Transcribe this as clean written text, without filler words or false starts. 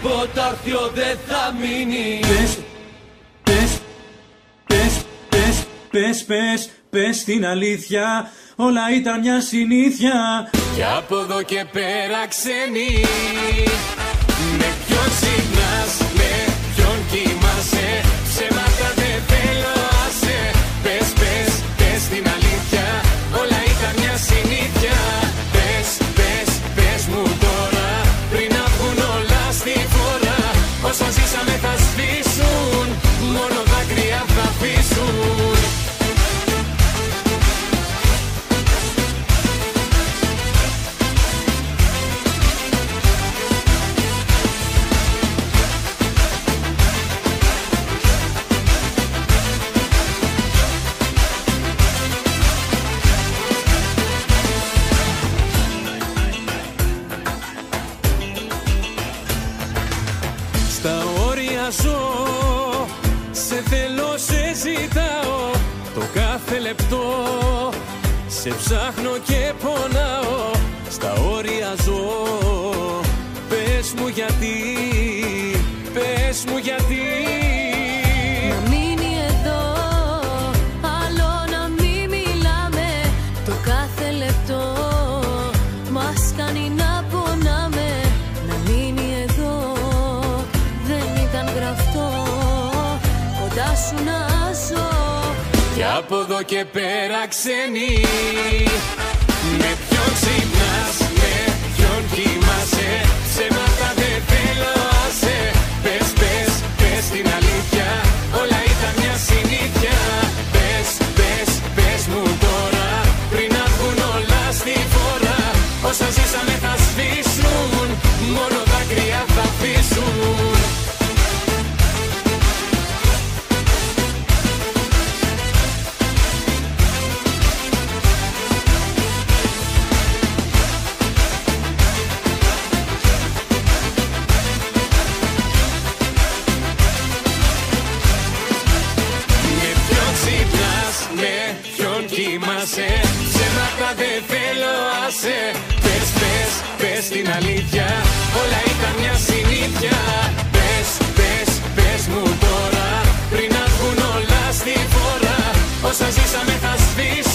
τίποτα όρθιο δεν θα μείνει. Πες την αλήθεια, όλα ήταν μια συνήθεια. Και από εδώ και πέρα ξένη. Με ποιον ξυπνάς, με ποιον κοιμάσαι. Ψέματα δεν θέλω, άσε. Πες την αλήθεια, όλα ήταν μια συνήθεια. Πες μου τώρα, πριν να βγουν όλα στη φορά. Όσα ζήσαμε θα σβήσουν, μόνο δάκρυα θα αφήσουν. Στα όρια ζω, σε θέλω, σε ζητάω. Το κάθε λεπτό σε ψάχνω και πονάω. Στα όρια ζω, πες μου γιατί, πες μου γιατί. Να μείνει εδώ, άλλο να μην μιλάμε. Το κάθε λεπτό μας κάνει να πονάμε. Να μείνει εδώ, δεν ήταν γραφτό, κοντά σου να ζω. Και από εδώ και πέρα ξένη. Με ποιον ξυπνάς, με ποιον κοιμάσαι. Ψέματα δεν θέλω, άσε. Πες την αλήθεια, όλα ήταν μια συνήθεια. Πες μου τώρα, πριν να βγουν όλα στη φορά. Όσα ζήσαμε θα σβήσουν, μόνο δάκρυα θα αφήσουν. Με ποιον κοιμάσαι. Ψέματα δεν θέλω, άσε. Πες την αλήθεια, όλα ήταν μια συνήθεια. Πες μου τώρα, πριν να βγουν όλα στη φορά. Όσα ζήσαμε θα σβήσουν.